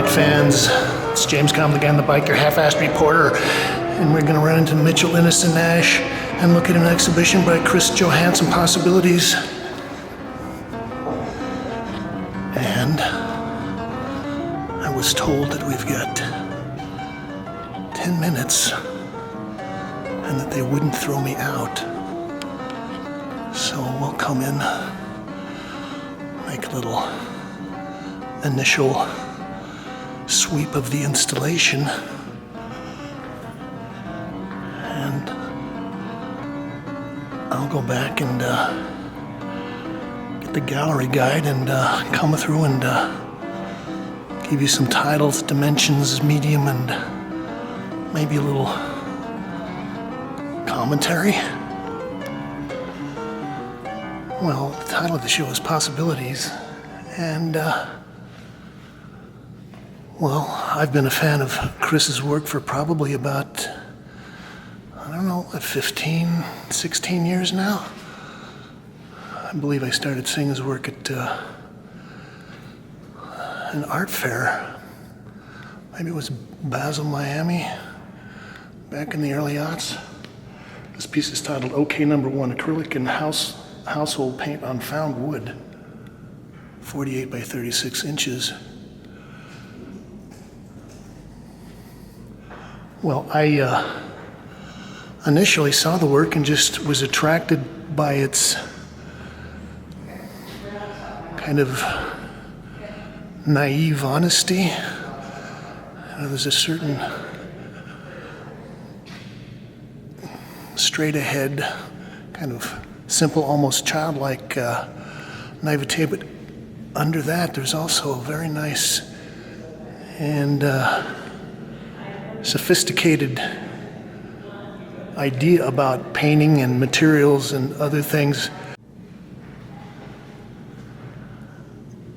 night, fans. It's James Kalm, the guy on the bike, your half-assed reporter, and we're gonna run into Mitchel-Innes Nash and look at an exhibition by Johanson Possibilities. And I was told that we've got 10 minutes and that they wouldn't throw me out. So we'll come in, make a little initial sweep of the installation, and I'll go back and get the gallery guide and come through and give you some titles, dimensions, medium, and maybe a little commentary. Well, the title of the show is Possibilities, and well, I've been a fan of Chris's work for probably about, 15, 16 years now. I believe I started seeing his work at an art fair. Maybe it was Basel, Miami, back in the early aughts. This piece is titled OK Number 1, Acrylic and Household Paint on Found Wood, 48 by 36 inches. Well, I initially saw the work and just was attracted by its kind of naïve honesty. There's a certain straight ahead, kind of simple, almost childlike naivete, but under that there's also a very nice and sophisticated idea about painting and materials and other things.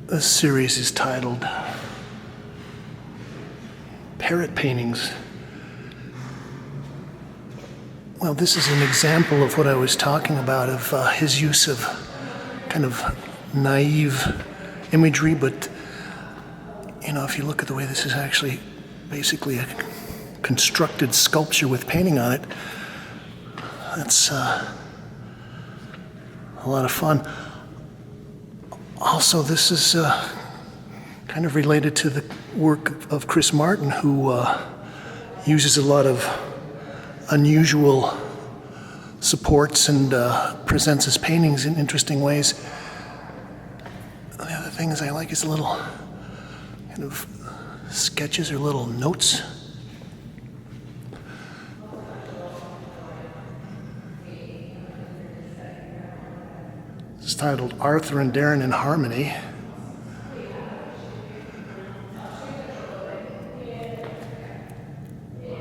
This series is titled Parrot Paintings. Well, this is an example of what I was talking about, of his use of kind of naive imagery, but if you look at the way this is actually basically a constructed sculpture with painting on it, that's a lot of fun. Also, this is kind of related to the work of Chris Martin, who uses a lot of unusual supports and presents his paintings in interesting ways. The other things I like is little kind of sketches or little notes. It's titled Arthur and Darren in Harmony.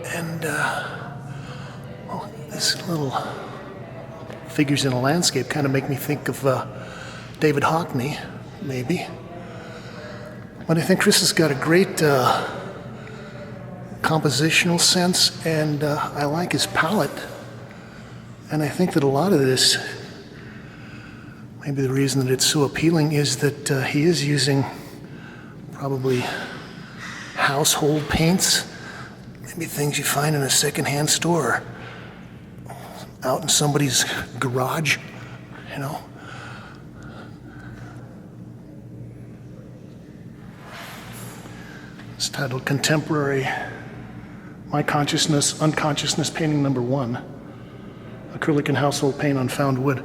And these little figures in a landscape kind of make me think of David Hockney, maybe. But I think Chris has got a great compositional sense, and I like his palette. And I think that a lot of this, maybe the reason that it's so appealing, is that he is using probably household paints, maybe things you find in a secondhand store, out in somebody's garage, It's titled Contemporary My Consciousness, Unconsciousness Painting Number 1, Acrylic and Household Paint on Found Wood.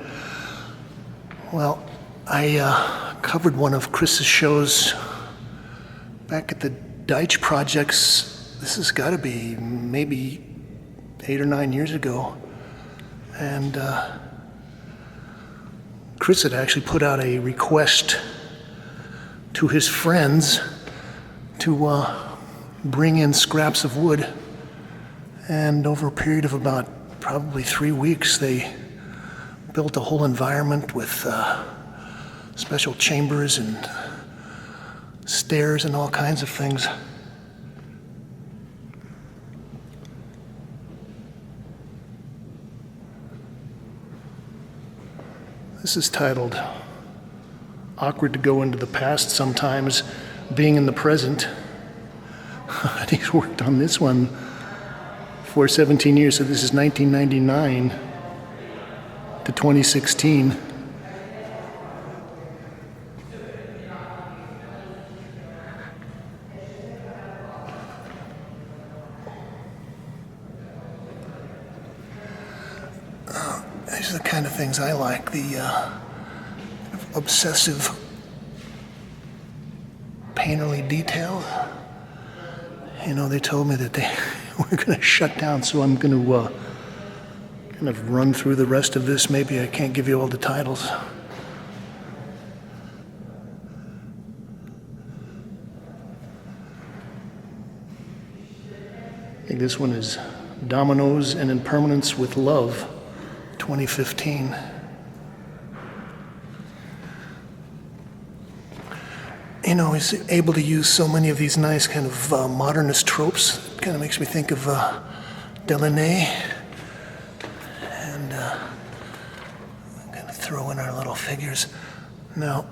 Well, I covered one of Chris's shows back at the Deitch Projects. This has got to be maybe 8 or 9 years ago. And Chris had actually put out a request to his friends to bring in scraps of wood. And over a period of about probably 3 weeks, they built a whole environment with special chambers and stairs and all kinds of things. This is titled Awkward to Go into the Past Sometimes, Being in the Present. Somebody's worked on this one for 17 years, so this is 1999 to 2016. These are the kind of things I like, the obsessive, painterly detail. You know, they told me that they were going to shut down, so I'm going to kind of run through the rest of this. Maybe I can't give you all the titles. I think this one is Dominoes and Impermanence with Love, 2015. You know, he's able to use so many of these nice kind of modernist tropes. It kind of makes me think of Delaunay. And I'm going to throw in our little figures. Now,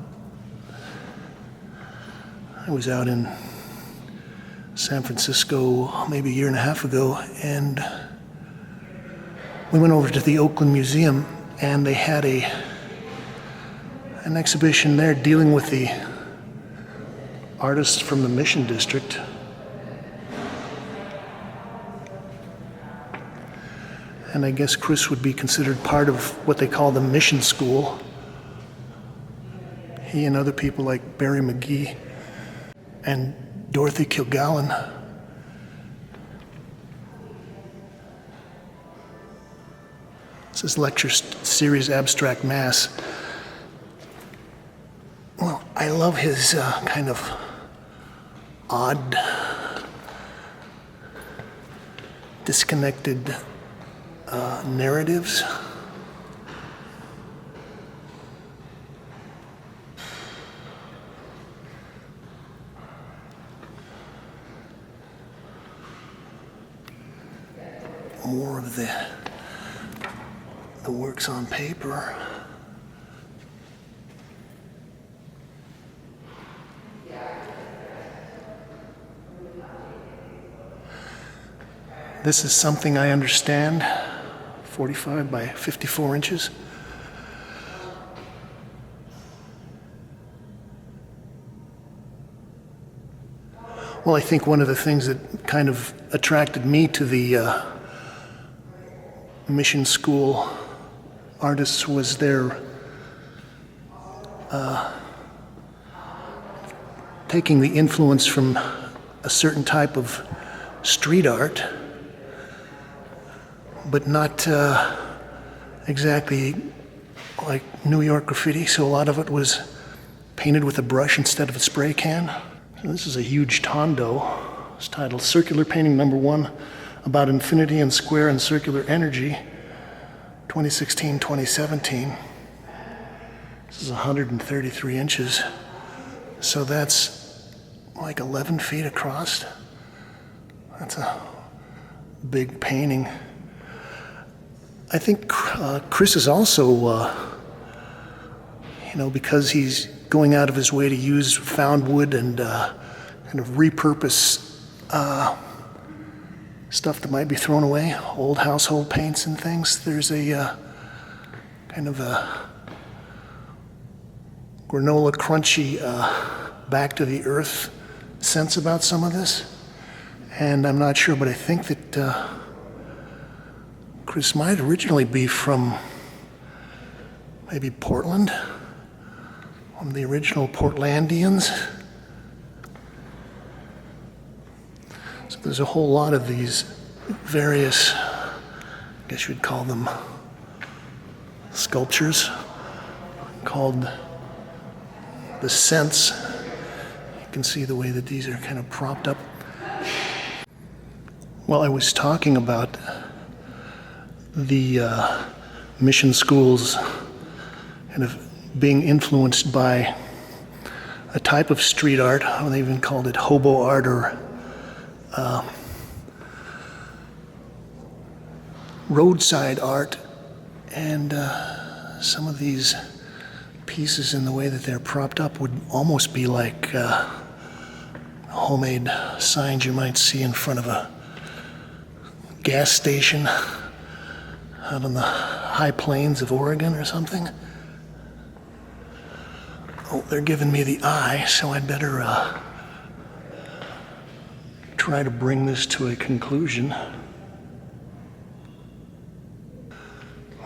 I was out in San Francisco maybe a year and a half ago, and we went over to the Oakland Museum, and they had an exhibition there dealing with the artists from the Mission District. And I guess Chris would be considered part of what they call the Mission School. He and other people like Barry McGee and Dorothy Kilgallen. This is lecture series Abstract Mass. Well, I love his kind of odd, disconnected narratives. More of the works on paper. This is Something I Understand, 45 by 54 inches. Well, I think one of the things that kind of attracted me to the Mission School artists was their taking the influence from a certain type of street art, but not exactly like New York graffiti, so a lot of it was painted with a brush instead of a spray can. So this is a huge tondo. It's titled Circular Painting Number 1, about infinity and square and circular energy, 2016-2017. This is 133 inches, so that's like 11 feet across. That's a big painting. I think Chris is also, because he's going out of his way to use found wood and kind of repurpose stuff that might be thrown away, old household paints and things. There's a kind of a granola crunchy, back to the earth sense about some of this. And I'm not sure, but I think that Chris might originally be from maybe Portland, one of the original Portlandians. So there's a whole lot of these various, I guess you'd call them sculptures, called the Sense. You can see the way that these are kind of propped up. Well, I was talking about the mission schools kind of being influenced by a type of street art. They even called it hobo art or roadside art. And some of these pieces, in the way that they're propped up, would almost be like homemade signs you might see in front of a gas station out on the high plains of Oregon or something. Oh, they're giving me the eye, so I'd better try to bring this to a conclusion.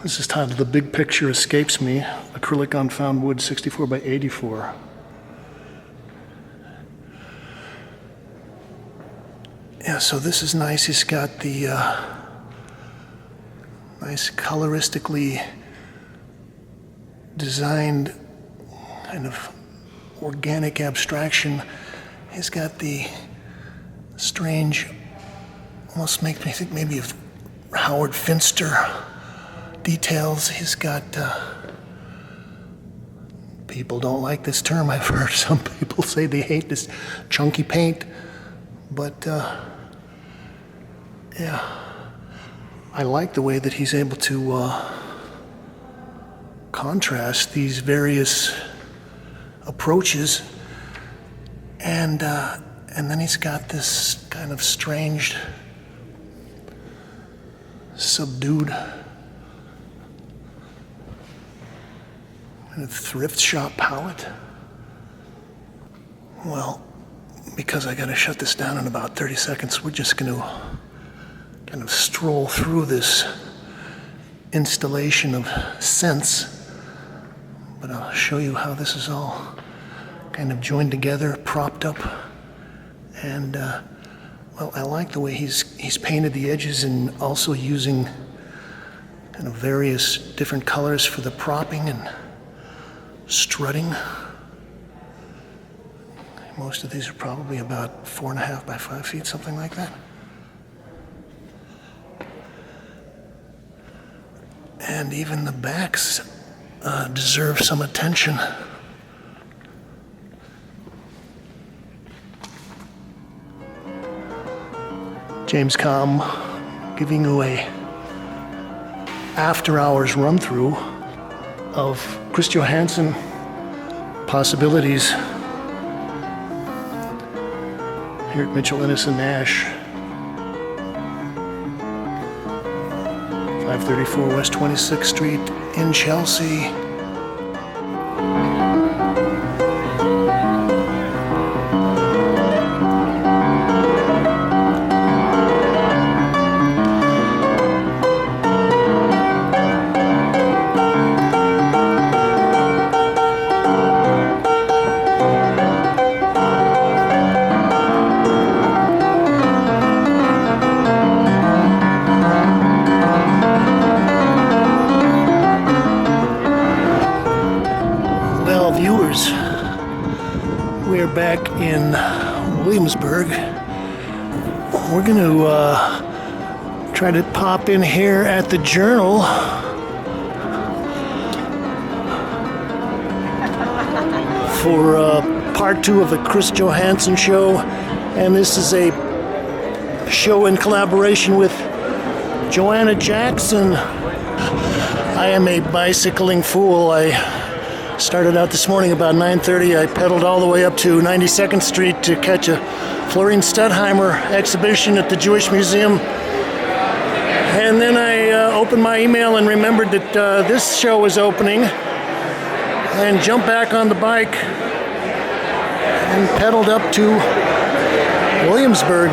This is titled "The Big Picture Escapes Me," acrylic on found wood, 64 by 84. Yeah, so this is nice. He's got the nice coloristically designed kind of organic abstraction. He's got the strange, almost makes me think maybe of Howard Finster details. He's got, people don't like this term. I've heard some people say they hate this chunky paint, but yeah, I like the way that he's able to contrast these various approaches, and then he's got this kind of strange, subdued kind of thrift shop palette. Well, because I gotta shut this down in about 30 seconds, we're just gonna kind of stroll through this installation of scents, but I'll show you how this is all kind of joined together, propped up, and well, I like the way he's painted the edges and also using kind of various different colors for the propping and strutting. Most of these are probably about 4.5 by 5 feet, something like that. And even the backs deserve some attention. James Kalm giving you a after-hours run-through of Chris Johanson possibilities here at Mitchel-Innes Nash, 534 West 26th Street in Chelsea. We're back in Williamsburg. We're going to try to pop in here at the Journal for part 2 of the Chris Johanson show. And this is a show in collaboration with Johanna Jackson. I am a bicycling fool. I started out this morning about 9:30. I pedaled all the way up to 92nd Street to catch a Florine Stuttheimer exhibition at the Jewish Museum. And then I opened my email and remembered that this show was opening, and jumped back on the bike and pedaled up to Williamsburg.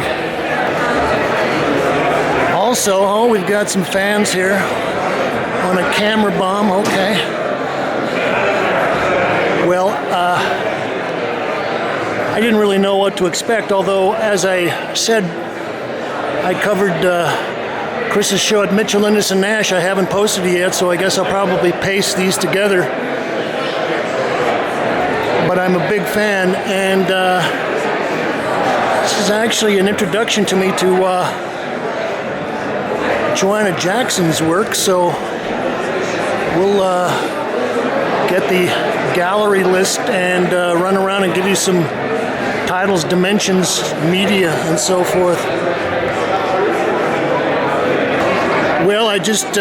Also, oh, we've got some fans here on a camera bomb. Okay. Well, I didn't really know what to expect, although, as I said, I covered Chris's show at Mitchel-Innes Nash. I haven't posted it yet, so I guess I'll probably paste these together. But I'm a big fan, and this is actually an introduction to me to Johanna Jackson's work, so we'll get the gallery list and run around and give you some titles, dimensions, media, and so forth. Well, I just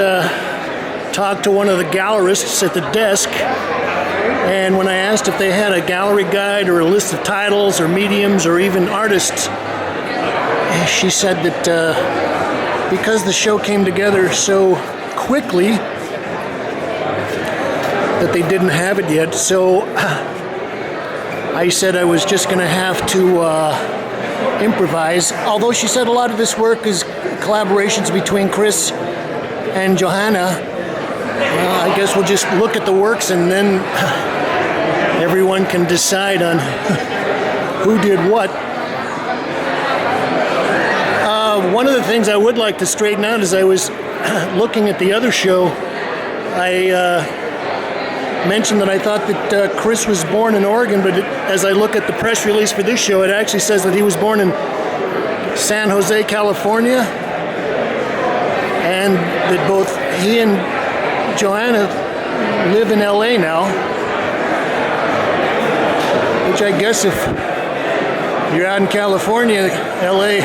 talked to one of the gallerists at the desk, And when I asked if they had a gallery guide or a list of titles or mediums or even artists, she said that because the show came together so quickly that they didn't have it yet. So I said I was just going to have to improvise. Although she said a lot of this work is collaborations between Chris and Johanna, I guess we'll just look at the works and then everyone can decide on who did what. One of the things I would like to straighten out is I was looking at the other show. I mentioned that I thought that Chris was born in Oregon, but as I look at the press release for this show, it actually says that he was born in San Jose, California, and that both he and Johanna live in LA now, which I guess if you're out in California, LA,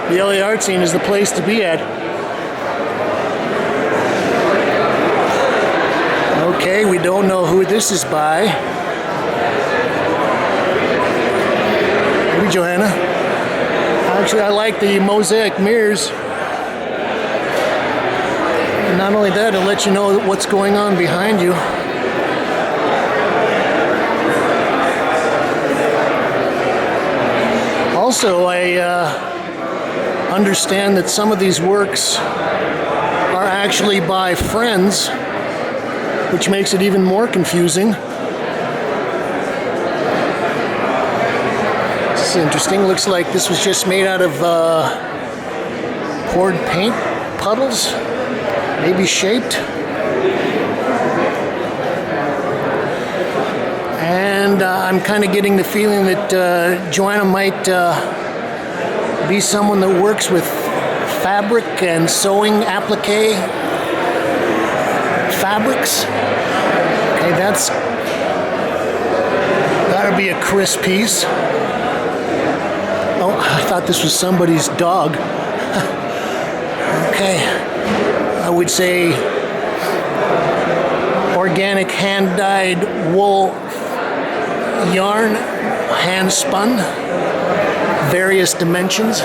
the LA art scene is the place to be at. Okay, we don't know who this is by. Maybe Johanna. Actually, I like the mosaic mirrors. And not only that, it'll let you know what's going on behind you. Also, I understand that some of these works are actually by friends, which makes it even more confusing. This is interesting. Looks like this was just made out of poured paint puddles, maybe shaped. And I'm kind of getting the feeling that Johanna might be someone that works with fabric and sewing applique fabrics. Okay, that's gotta be a Chris piece. Oh, I thought this was somebody's dog. Okay, I would say organic hand-dyed wool yarn, hand-spun, various dimensions.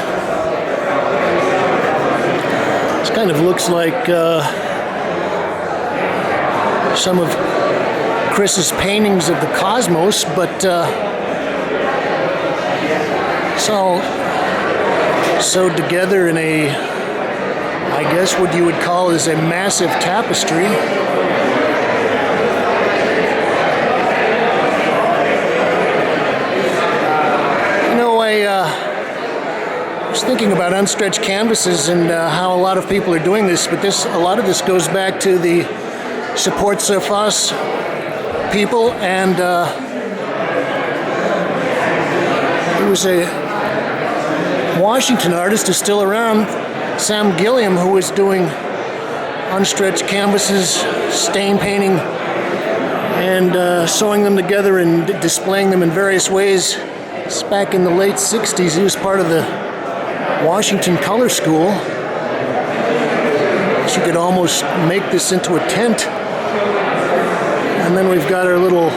This kind of looks like some of Chris's paintings of the cosmos, but it's all sewed together in a, I guess what you would call is a massive tapestry. You know, I was thinking about unstretched canvases and how a lot of people are doing this, but a lot of this goes back to the Support Surface people, and there was a Washington artist who's still around, Sam Gilliam, who was doing unstretched canvases, stain painting, and sewing them together and displaying them in various ways. It's back in the late 60s. He was part of the Washington Color School. So you could almost make this into a tent. And then we've got our little,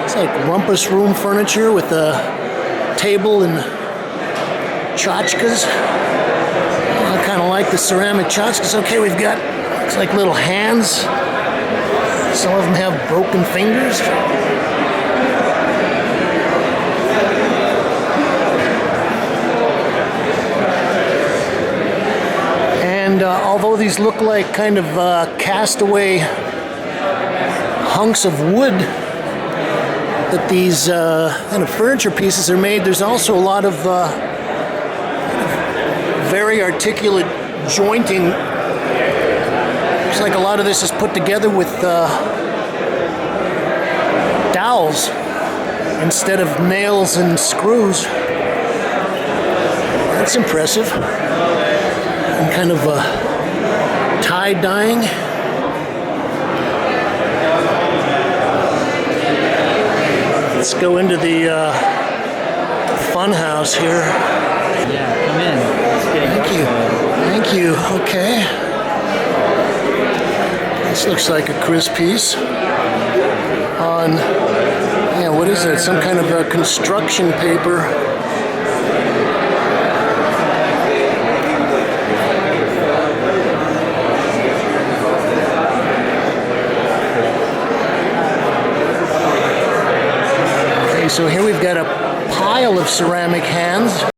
it's like rumpus room furniture with a table and tchotchkes. I kind of like the ceramic tchotchkes. Okay, we've got, looks like little hands. Some of them have broken fingers. And although these look like kind of castaway hunks of wood that these kind of furniture pieces are made, there's also a lot of very articulate jointing. Looks like a lot of this is put together with dowels instead of nails and screws. That's impressive. And kind of tie-dyeing. Let's go into the fun house here. Yeah, come in. Thank you. Thank you. Okay. This looks like a Chris piece on is that? Some kind of a construction paper. Okay, so here we've got a pile of ceramic hands.